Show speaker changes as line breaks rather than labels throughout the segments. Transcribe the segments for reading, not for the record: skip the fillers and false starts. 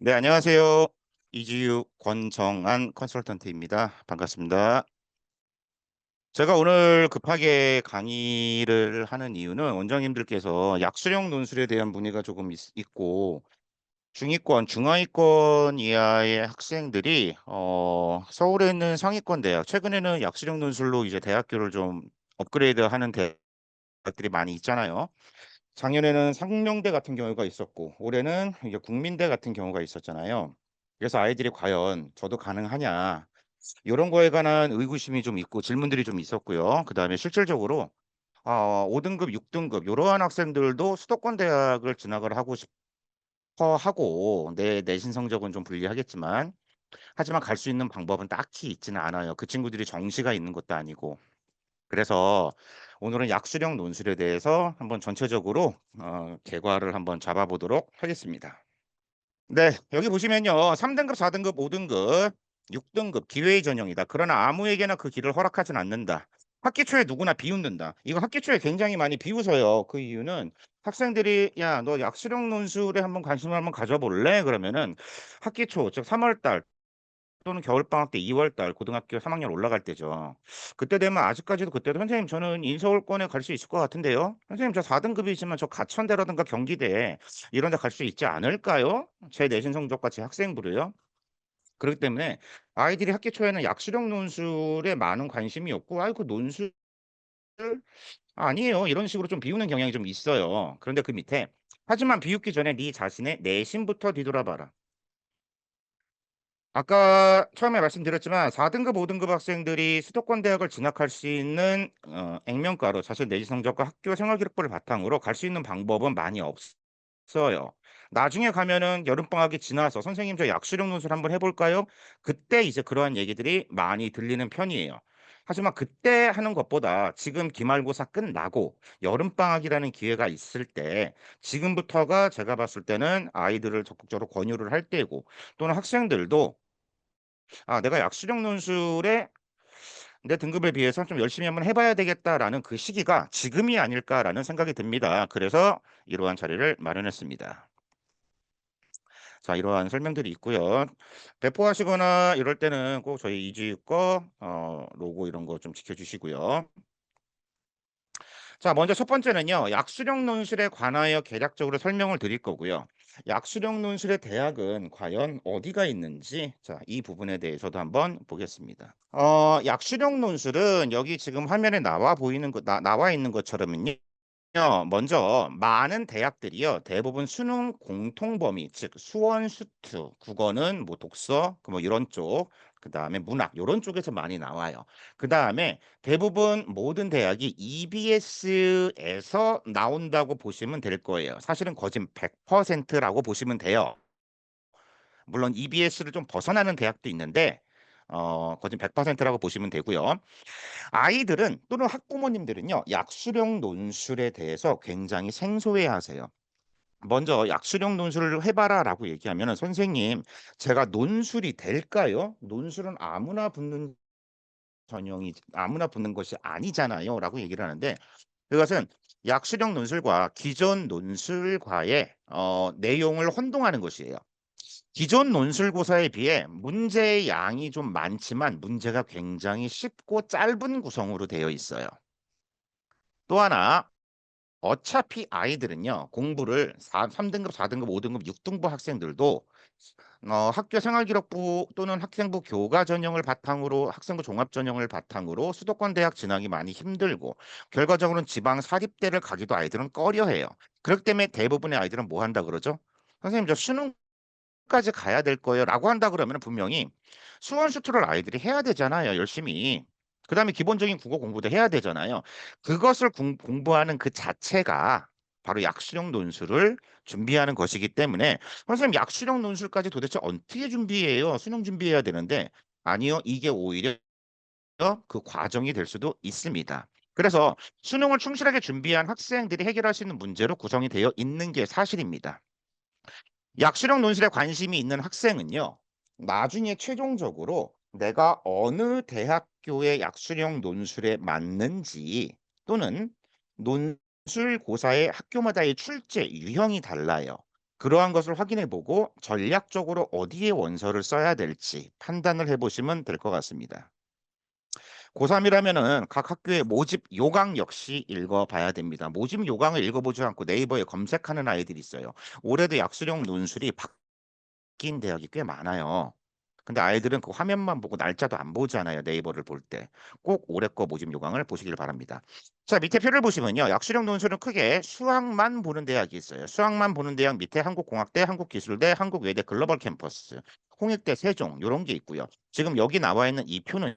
네, 안녕하세요. 이지유 권정한 컨설턴트입니다. 반갑습니다. 제가 오늘 급하게 강의를 하는 이유는 원장님들께서 약수령 논술에 대한 문의가 조금 있고 중위권, 중하위권 이하의 학생들이 서울에 있는 상위권 대학, 최근에는 약수령 논술로 이제 대학교를 좀 업그레이드하는 대학들이 많이 있잖아요. 작년에는 상명대 같은 경우가 있었고 올해는 이제 국민대 같은 경우가 있었잖아요. 그래서 아이들이 과연 저도 가능하냐 이런 거에 관한 의구심이 좀 있고 질문들이 좀 있었고요. 그다음에 실질적으로 5등급, 6등급 이러한 학생들도 수도권 대학을 진학을 하고 싶어 하고 내 내신 성적은 좀 불리하겠지만 하지만 갈 수 있는 방법은 딱히 있지는 않아요. 그 친구들이 정시가 있는 것도 아니고. 그래서 오늘은 약수령 논술에 대해서 한번 전체적으로 개괄을 한번 잡아보도록 하겠습니다. 네, 여기 보시면요. 3등급, 4등급, 5등급, 6등급 기회의 전형이다. 그러나 아무에게나 그 길을 허락하진 않는다. 학기 초에 누구나 비웃는다. 이거 학기 초에 굉장히 많이 비웃어요. 그 이유는 학생들이 야, 너 약수령 논술에 한번 관심을 한번 가져볼래? 그러면은 학기 초, 즉 3월 달 또는 겨울방학 때 2월 달 고등학교 3학년 올라갈 때죠. 그때 되면 아직까지도 그때도 선생님 저는 인서울권에 갈 수 있을 것 같은데요. 선생님 저 4등급이지만 저 가천대라든가 경기대 이런 데 갈 수 있지 않을까요? 제 내신 성적과 제 학생부로요. 그렇기 때문에 아이들이 학기 초에는 약수령 논술에 많은 관심이 없고 아이 그 논술 아니에요. 이런 식으로 좀 비우는 경향이 좀 있어요. 그런데 그 밑에 하지만 비웃기 전에 네 자신의 내신부터 뒤돌아봐라. 아까 처음에 말씀드렸지만 4등급, 5등급 학생들이 수도권 대학을 진학할 수 있는 액면가로 자신 내신 성적과 학교 생활 기록부를 바탕으로 갈 수 있는 방법은 많이 없어요. 나중에 가면은 여름방학이 지나서 선생님 저 약수령 논술 한번 해볼까요? 그때 이제 그러한 얘기들이 많이 들리는 편이에요. 하지만 그때 하는 것보다 지금 기말고사 끝나고 여름방학이라는 기회가 있을 때 지금부터가 제가 봤을 때는 아이들을 적극적으로 권유를 할 때고 또는 학생들도 내가 약수령 논술에 내 등급에 비해서 좀 열심히 한번 해봐야 되겠다라는 그 시기가 지금이 아닐까라는 생각이 듭니다. 그래서 이러한 자리를 마련했습니다. 자, 이러한 설명들이 있고요. 배포하시거나 이럴 때는 꼭 저희 이지유 거 로고 이런 거 좀 지켜주시고요. 자, 먼저 첫 번째는요. 약수령 논술에 관하여 개략적으로 설명을 드릴 거고요. 약수령 논술의 대학은 과연 어디가 있는지 이 부분에 대해서도 한번 보겠습니다. 약수령 논술은 여기 지금 화면에 나와 있는 것처럼은요. 먼저 많은 대학들이요. 대부분 수능 공통 범위, 즉 수원, 수투, 국어는 뭐 독서, 뭐 이런 쪽, 그다음에 문학 이런 쪽에서 많이 나와요. 그다음에 대부분 모든 대학이 EBS에서 나온다고 보시면 될 거예요. 사실은 거진 100%라고 보시면 돼요. 물론 EBS를 좀 벗어나는 대학도 있는데 거진 100%라고 보시면 되고요. 아이들은 또는 학부모님들은요, 약수령 논술에 대해서 굉장히 생소해하세요. 먼저 약수령 논술을 해봐라라고 얘기하면은 선생님, 제가 논술이 될까요? 논술은 아무나 붙는 것이 아니잖아요라고 얘기를 하는데 그것은 약수령 논술과 기존 논술과의 내용을 혼동하는 것이에요. 기존 논술고사에 비해 문제의 양이 좀 많지만 문제가 굉장히 쉽고 짧은 구성으로 되어 있어요. 또 하나 어차피 아이들은요. 공부를 3등급, 4등급, 5등급, 6등부 학생들도 학교 생활기록부 또는 학생부 교과 전형을 바탕으로 학생부 종합 전형을 바탕으로 수도권 대학 진학이 많이 힘들고 결과적으로는 지방 사립대를 가기도 아이들은 꺼려해요. 그렇기 때문에 대부분의 아이들은 뭐 한다 그러죠? 선생님 저 수능까지 가야 될 거예요라고 한다 그러면 분명히 수원 수투를 아이들이 해야 되잖아요. 열심히. 그다음에 기본적인 국어 공부도 해야 되잖아요. 그것을 공부하는 그 자체가 바로 약수령 논술을 준비하는 것이기 때문에 선생님 약수령 논술까지 도대체 어떻게 준비해요? 수능 준비해야 되는데 아니요. 이게 오히려 그 과정이 될 수도 있습니다. 그래서 수능을 충실하게 준비한 학생들이 해결할 수 있는 문제로 구성이 되어 있는 게 사실입니다. 약수령 논술에 관심이 있는 학생은요. 나중에 최종적으로 내가 어느 대학교의 약수령 논술에 맞는지 또는 논술고사의 학교마다의 출제 유형이 달라요. 그러한 것을 확인해 보고 전략적으로 어디에 원서를 써야 될지 판단을 해 보시면 될 것 같습니다. 고3이라면은 각 학교의 모집 요강 역시 읽어봐야 됩니다. 모집 요강을 읽어보지 않고 네이버에 검색하는 아이들이 있어요. 올해도 약수령 논술이 바뀐 대학이 꽤 많아요. 근데 아이들은 그 화면만 보고 날짜도 안 보잖아요. 네이버를 볼 때. 꼭 올해 거 모집 요강을 보시길 바랍니다. 자, 밑에 표를 보시면요. 약수령 논술은 크게 수학만 보는 대학이 있어요. 수학만 보는 대학 밑에 한국공학대, 한국기술대, 한국외대 글로벌 캠퍼스, 홍익대, 세종 이런 게 있고요. 지금 여기 나와 있는 이 표는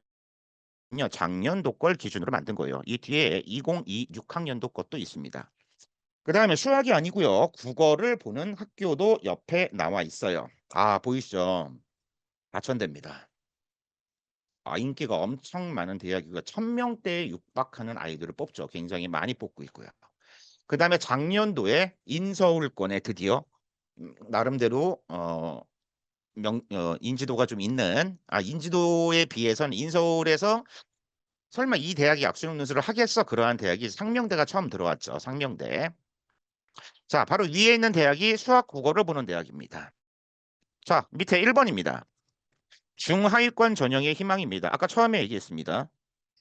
작년도 걸 기준으로 만든 거예요. 이 뒤에 2026학년도 것도 있습니다. 그 다음에 수학이 아니고요. 국어를 보는 학교도 옆에 나와 있어요. 아, 보이시죠? 과천대입니다. 아, 인기가 엄청 많은 대학이고요. 1000명대에 육박하는 아이들을 뽑죠. 굉장히 많이 뽑고 있고요. 그 다음에 작년도에 인서울권에 드디어 나름대로 인지도가 좀 있는 인지도에 비해서는 인서울에서 설마 이 대학이 약수능 논술을 하겠어? 그러한 대학이 상명대가 처음 들어왔죠. 상명대. 자, 바로 위에 있는 대학이 수학 국어를 보는 대학입니다. 자, 밑에 1번입니다. 중하위권 전형의 희망입니다. 아까 처음에 얘기했습니다.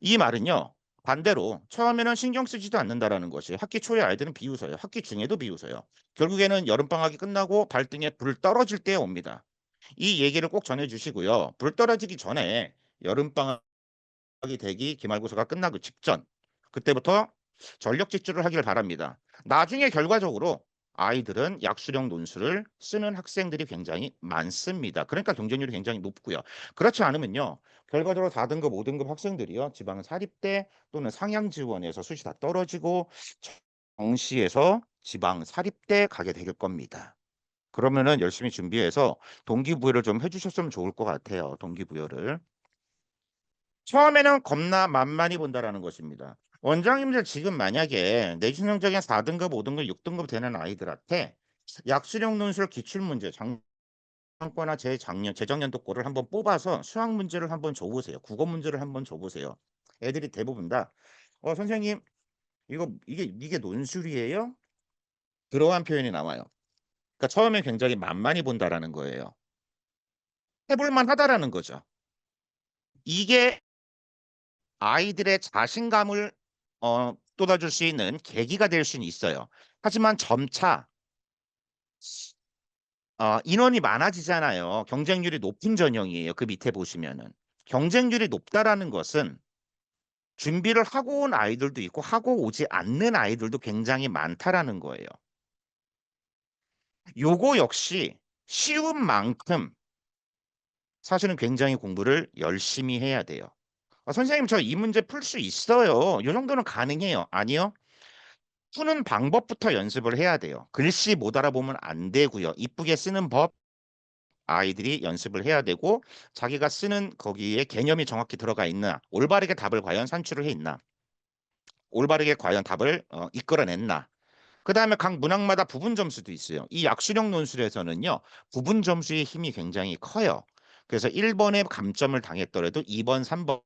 이 말은요. 반대로 처음에는 신경 쓰지도 않는다라는 것이 학기 초에 아이들은 비웃어요. 학기 중에도 비웃어요. 결국에는 여름방학이 끝나고 발등에 불 떨어질 때에 옵니다. 이 얘기를 꼭 전해주시고요. 불 떨어지기 전에 여름방학 되기 기말고사가 끝나기 직전 그때부터 전력 질주를 하길 바랍니다. 나중에 결과적으로 아이들은 약수령 논술을 쓰는 학생들이 굉장히 많습니다. 그러니까 경쟁률이 굉장히 높고요. 그렇지 않으면요. 결과적으로 4등급, 5등급 학생들이요. 지방 사립대 또는 상향 지원에서 수시 다 떨어지고 정시에서 지방 사립대 가게 될 겁니다. 그러면은 열심히 준비해서 동기부여를 좀 해주셨으면 좋을 것 같아요. 동기부여를. 처음에는 겁나 만만히 본다라는 것입니다. 원장님들 지금 만약에 내신성적인 4등급, 5등급, 6등급 되는 아이들한테 약수령 논술 기출문제 작년거나 재작년도 거를 한번 뽑아서 수학 문제를 한번 줘보세요. 국어 문제를 한번 줘보세요. 애들이 대부분 다 선생님 이게 논술이에요? 그러한 표현이 나와요. 그러니까 처음에 굉장히 만만히 본다라는 거예요. 해볼만 하다라는 거죠. 이게 아이들의 자신감을 돋아줄 수 있는 계기가 될 수는 있어요. 하지만 점차 인원이 많아지잖아요. 경쟁률이 높은 전형이에요. 그 밑에 보시면은. 경쟁률이 높다라는 것은 준비를 하고 온 아이들도 있고 하고 오지 않는 아이들도 굉장히 많다라는 거예요. 요거 역시 쉬운 만큼 사실은 굉장히 공부를 열심히 해야 돼요. 선생님 저 이 문제 풀 수 있어요. 요 정도는 가능해요. 아니요. 푸는 방법부터 연습을 해야 돼요. 글씨 못 알아보면 안 되고요. 이쁘게 쓰는 법 아이들이 연습을 해야 되고 자기가 쓰는 거기에 개념이 정확히 들어가 있나 올바르게 답을 과연 산출을 해 있나 올바르게 과연 답을 이끌어냈나 그 다음에 각 문항마다 부분 점수도 있어요. 이 약수령 논술에서는요. 부분 점수의 힘이 굉장히 커요. 그래서 1번에 감점을 당했더라도 2번, 3번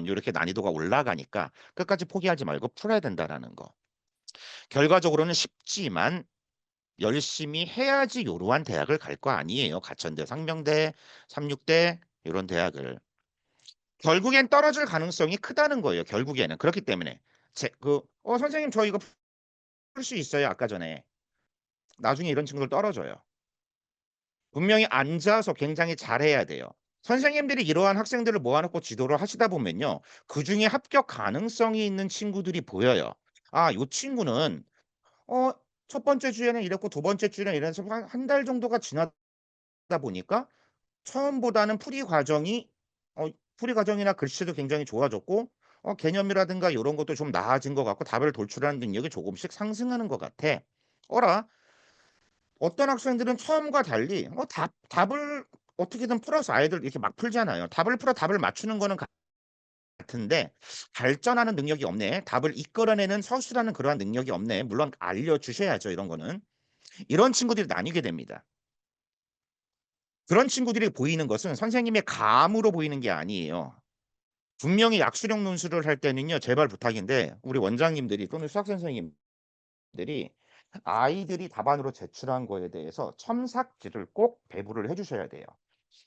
이렇게 난이도가 올라가니까 끝까지 포기하지 말고 풀어야 된다라는 거. 결과적으로는 쉽지만 열심히 해야지 요러한 대학을 갈 거 아니에요. 가천대, 상명대, 삼육대 이런 대학을. 결국엔 떨어질 가능성이 크다는 거예요. 결국에는. 그렇기 때문에 선생님 저 이거 풀 수 있어요. 아까 전에. 나중에 이런 친구들 떨어져요. 분명히 앉아서 굉장히 잘해야 돼요. 선생님들이 이러한 학생들을 모아놓고 지도를 하시다 보면요. 그중에 합격 가능성이 있는 친구들이 보여요. 요 친구는 어, 첫 번째 주에는 이랬고 두 번째 주에는 이래서 한 달 정도가 지나다 보니까 처음보다는 풀이 과정이나 글씨도 굉장히 좋아졌고 개념이라든가 이런 것도 좀 나아진 것 같고 답을 돌출하는 능력이 조금씩 상승하는 것 같아. 어라 어떤 학생들은 처음과 달리 답을 어떻게든 풀어서 아이들 이렇게 막 풀잖아요. 답을 풀어 답을 맞추는 거는 같은데 발전하는 능력이 없네. 답을 이끌어내는 서술하는 그러한 능력이 없네. 물론 알려주셔야죠. 이런 거는. 이런 친구들이 나뉘게 됩니다. 그런 친구들이 보이는 것은 선생님의 감으로 보이는 게 아니에요. 분명히 약수령 논술을 할 때는요. 제발 부탁인데 우리 원장님들이 또는 수학 선생님들이 아이들이 답안으로 제출한 거에 대해서 첨삭지를 꼭 배부를 해 주셔야 돼요.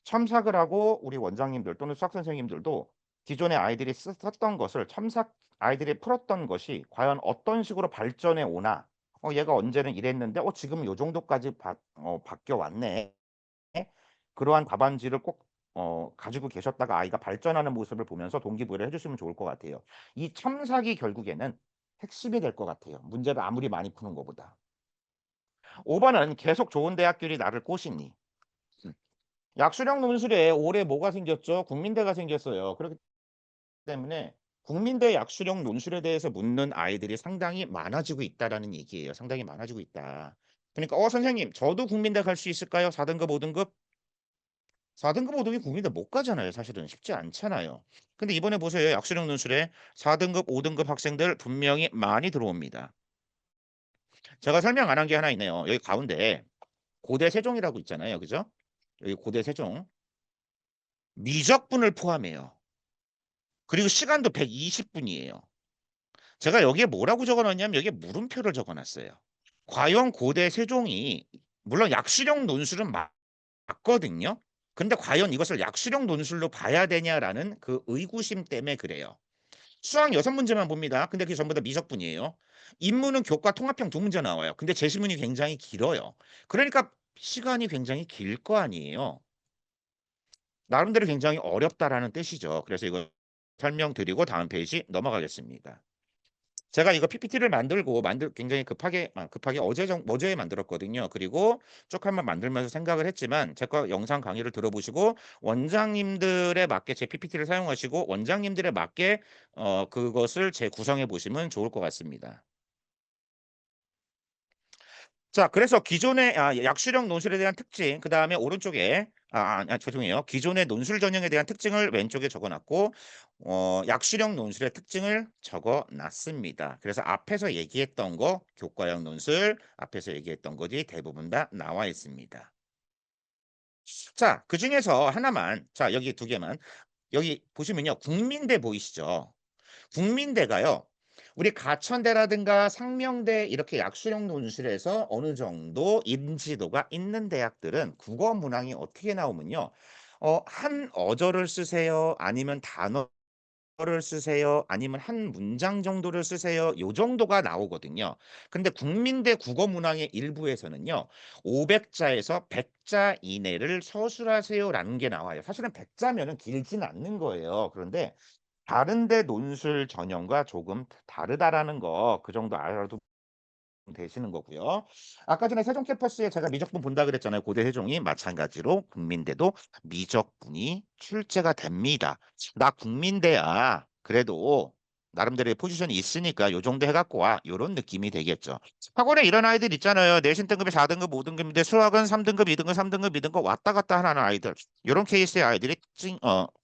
첨삭을 하고 우리 원장님들 또는 수학 선생님들도 기존에 아이들이 썼던 것을 아이들이 풀었던 것이 과연 어떤 식으로 발전해 오나, 얘가 언제는 이랬는데 지금 요 정도까지 바뀌어 왔네. 그러한 답안지를 꼭 가지고 계셨다가 아이가 발전하는 모습을 보면서 동기부여를 해 주시면 좋을 것 같아요. 이 첨삭이 결국에는 핵심이 될 것 같아요, 문제를 아무리 많이 푸는 것보다. 5 번은 "계속 좋은 대학들이 나를 꼬시니." 음. 약수령 논술에 올해 뭐가 생겼죠? 국민대가 생겼어요. 그렇기 때문에 국민대 약수령 논술에 대해서 묻는 아이들이 상당히 많아지고 있다라는 얘기예요. 상당히 많아지고 있다. 그러니까 선생님 저도 국민대 갈 수 있을까요? 4 등급, 5 등급? 4 등급, 5 등급이 국민대 못 가잖아요. 사실은 쉽지 않잖아요. 근데 이번에 보세요. 약수령 논술에 4 등급, 5 등급 학생들 분명히 많이 들어옵니다. 제가 설명 안 한 게 하나 있네요. 여기 가운데 고대 세종이라고 있잖아요. 그죠? 여기 고대 세종. 미적분을 포함해요. 그리고 시간도 120 분이에요. 제가 여기에 뭐라고 적어 놨냐면 여기에 물음표를 적어 놨어요. 과연 고대 세종이 물론 약수령 논술은 맞거든요. 근데 과연 이것을 약수령 논술로 봐야 되냐라는 그 의구심 때문에 그래요. 수학 6문제만 봅니다. 근데 그게 전부 다 미적분이에요. 인문은 교과 통합형 2문제 나와요. 근데 제시문이 굉장히 길어요. 그러니까 시간이 굉장히 길 거 아니에요. 나름대로 굉장히 어렵다라는 뜻이죠. 그래서 이거 설명드리고 다음 페이지 넘어가겠습니다. 제가 이거 PPT를 굉장히 급하게 어제 만들었거든요. 그리고 쭉 한번 만들면서 생각을 했지만 제 거 영상 강의를 들어보시고 원장님들에 맞게 제 PPT를 사용하시고 원장님들에 맞게 그것을 재구성해 보시면 좋을 것 같습니다. 자, 그래서 기존의 약수령 논술에 대한 특징, 그다음에 오른쪽에 죄송해요. 기존의 논술 전형에 대한 특징을 왼쪽에 적어 놨고 약수령 논술의 특징을 적어 놨습니다. 그래서 앞에서 얘기했던 거 교과형 논술, 앞에서 얘기했던 것이 대부분 다 나와 있습니다. 자, 그중에서 하나만, 자, 여기 두 개만. 여기 보시면요. 국민대 보이시죠? 국민대가요. 우리 가천대라든가 상명대 이렇게 약수령 논술에서 어느 정도 인지도가 있는 대학들은 국어 문항이 어떻게 나오면요. 한 어조를 쓰세요. 아니면 단어를 쓰세요. 아니면 한 문장 정도를 쓰세요. 요 정도가 나오거든요. 근데 국민대 국어 문항의 일부에서는요. 500자에서 100자 이내를 서술하세요라는 게 나와요. 사실은 100자면은 길지는 않는 거예요. 그런데 다른 데 논술 전형과 조금 다르다라는 거 그 정도 알아도 되시는 거고요. 아까 전에 세종 캠퍼스에 제가 미적분 본다 그랬잖아요. 고대 세종이 마찬가지로 국민대도 미적분이 출제가 됩니다. 나 국민대야. 그래도 나름대로의 포지션이 있으니까 요 정도 해갖고 와. 요런 느낌이 되겠죠. 학원에 이런 아이들 있잖아요. 내신 등급이 4등급, 5등급인데 수학은 3등급, 2등급, 3등급, 2등급 왔다 갔다 하는 아이들. 요런 케이스의 아이들이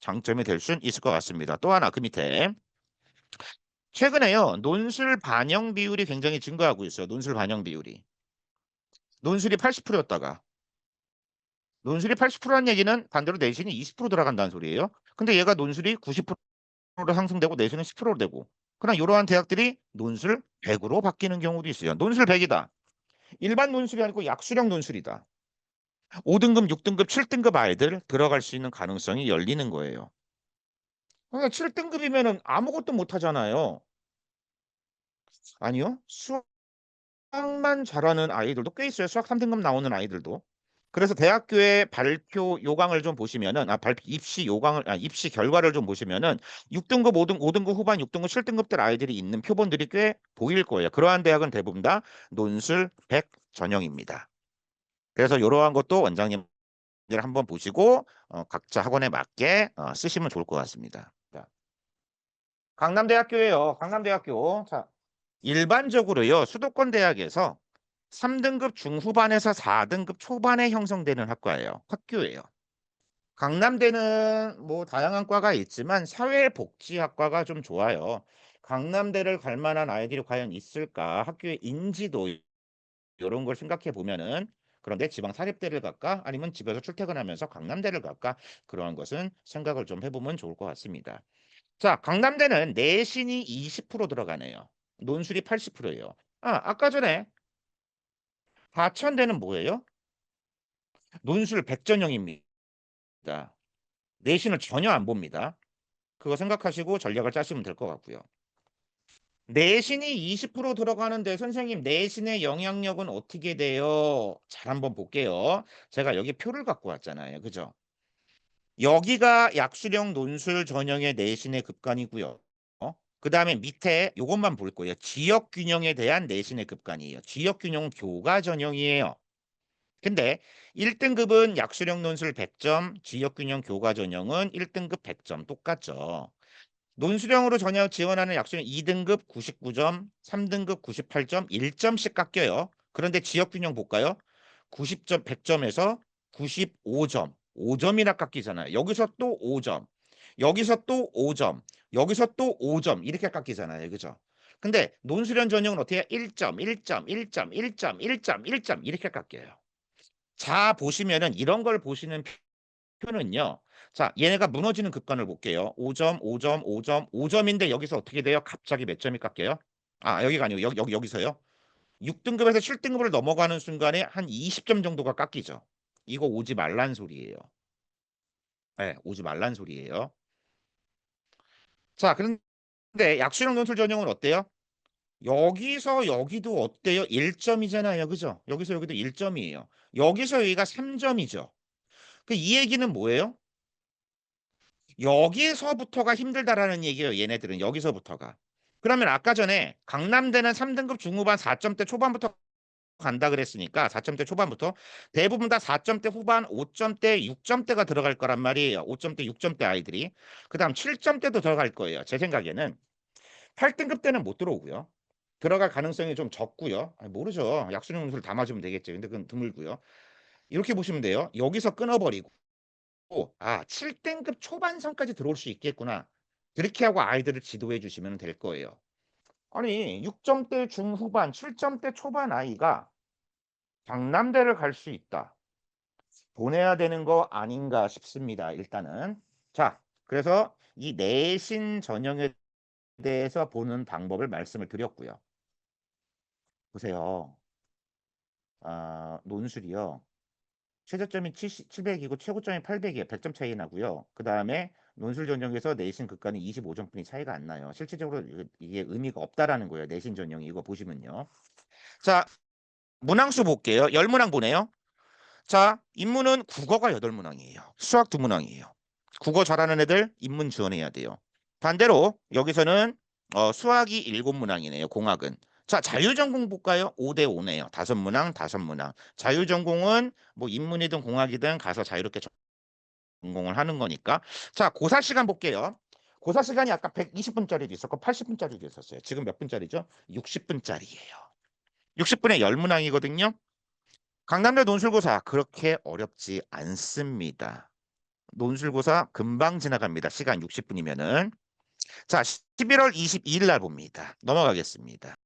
장점이 될 수 있을 것 같습니다. 또 하나 그 밑에. 최근에요. 논술 반영 비율이 굉장히 증가하고 있어요. 논술 반영 비율이. 논술이 80%였다가 논술이 80%라는 얘기는 반대로 내신이 20% 들어간다는 소리예요. 근데 얘가 논술이 90%로 상승되고 내신은 10%로 되고 그냥 이러한 대학들이 논술 100으로 바뀌는 경우도 있어요. 논술 100이다. 일반 논술이 아니고 약수령 논술이다. 5등급, 6등급, 7등급 아이들 들어갈 수 있는 가능성이 열리는 거예요. 그러니까 7등급이면은 아무것도 못 하잖아요. 아니요. 수학만 잘하는 아이들도 꽤 있어요. 수학 3등급 나오는 아이들도. 그래서 대학교의 발표 요강을 좀 보시면은 입시 결과를 좀 보시면은 6등급, 5등급 후반, 6등급, 7등급들 아이들이 있는 표본들이 꽤 보일 거예요. 그러한 대학은 대부분 다 논술 100 전형입니다. 그래서 이러한 것도 원장님들 한번 보시고 각자 학원에 맞게 쓰시면 좋을 것 같습니다. 자, 강남대학교예요. 강남대학교. 자, 일반적으로요. 수도권 대학에서 3등급 중후반에서 4등급 초반에 형성되는 학교예요. 강남대는 뭐 다양한 과가 있지만 사회복지학과가 좀 좋아요. 강남대를 갈 만한 아이들이 과연 있을까? 학교의 인지도 이런 걸 생각해 보면은 그런데 지방 사립대를 갈까? 아니면 집에서 출퇴근하면서 강남대를 갈까? 그러한 것은 생각을 좀 해보면 좋을 것 같습니다. 자, 강남대는 내신이 20% 들어가네요. 논술이 80%예요. 아까 전에 하천대는 뭐예요? 논술 백전형입니다. 내신을 전혀 안 봅니다. 그거 생각하시고 전략을 짜시면 될 것 같고요. 내신이 20% 들어가는데 선생님 내신의 영향력은 어떻게 돼요? 잘 한번 볼게요. 제가 여기 표를 갖고 왔잖아요. 그죠? 여기가 약수령 논술 전형의 내신의 급간이고요. 그 다음에 밑에 요것만 볼 거예요. 지역균형에 대한 내신의 급간이에요. 지역균형 교과 전형이에요. 근데 1등급은 약수령 논술 100점, 지역균형 교과 전형은 1등급 100점 똑같죠. 논술형으로 전혀 지원하는 약수령 2등급 99점, 3등급 98점, 1점씩 깎여요. 그런데 지역균형 볼까요? 90점, 100점에서 95점, 5점이나 깎이잖아요. 여기서 또 5점, 여기서 또 5점, 여기서 또 5점 이렇게 깎이잖아요. 그죠? 근데 논술형 전형은 어떻게 해요? 1점, 1점, 1점, 1점, 1점, 1점 이렇게 깎여요. 자, 보시면은 이런 걸 보시는 표는요. 자, 얘네가 무너지는 급간을 볼게요. 5점, 5점, 5점, 5점인데 여기서 어떻게 돼요? 갑자기 몇 점이 깎여요? 아, 여기가 아니고 여기서요. 6등급에서 7등급을 넘어가는 순간에 한 20점 정도가 깎이죠. 이거 오지 말란 소리예요. 네, 오지 말란 소리예요. 자, 그런데 약수령 논술 전형은 어때요? 여기서 여기도 어때요? 1점이잖아요. 그죠? 여기서 여기도 1점이에요. 여기서 여기가 3점이죠. 그 이 얘기는 뭐예요? 여기서부터가 힘들다라는 얘기예요. 얘네들은 여기서부터가. 그러면 아까 전에 강남대는 3등급 중후반 4점대 초반부터 간다 그랬으니까 4점대 초반부터 대부분 다 4점대 후반, 5점대, 6점대가 들어갈 거란 말이에요. 5점대, 6점대 아이들이. 그다음 7점대도 들어갈 거예요. 제 생각에는 8등급 때는 못 들어오고요. 들어갈 가능성이 좀 적고요. 아니, 모르죠. 약수능 점수를 다 맞으면 되겠죠. 근데 그건 드물고요. 이렇게 보시면 돼요. 여기서 끊어버리고 아, 7등급 초반선까지 들어올 수 있겠구나. 그렇게 하고 아이들을 지도해 주시면 될 거예요. 아니, 6점대 중후반, 7점대 초반 아이가 강남대를 갈 수 있다. 보내야 되는 거 아닌가 싶습니다. 일단은. 자, 그래서 이 내신 전형에 대해서 보는 방법을 말씀을 드렸고요. 보세요. 논술이요. 최저점이 700이고 최고점이 800이에요. 100점 차이 나고요. 그 다음에 논술 전형에서 내신 극간이 25점뿐이 차이가 안 나요. 실질적으로 이게 의미가 없다라는 거예요. 내신 전형이 이거 보시면요. 자, 문항수 볼게요. 10문항 보네요. 자, 인문은 국어가 8문항이에요. 수학 2문항이에요. 국어 잘하는 애들 인문 지원해야 돼요. 반대로 여기서는 수학이 7문항이네요. 공학은. 자, 자유전공 볼까요? 5대 5네요. 5문항, 5문항. 자유전공은 뭐 인문이든 공학이든 가서 자유롭게 전공을 하는 거니까. 자, 고사 시간 볼게요. 고사 시간이 아까 120분짜리도 있었고 80분짜리도 있었어요. 지금 몇 분짜리죠? 60분짜리예요. 60분에 10문항이거든요. 강남대 논술고사 그렇게 어렵지 않습니다. 논술고사 금방 지나갑니다. 시간 60분이면은. 자, 11월 22일 날 봅니다. 넘어가겠습니다.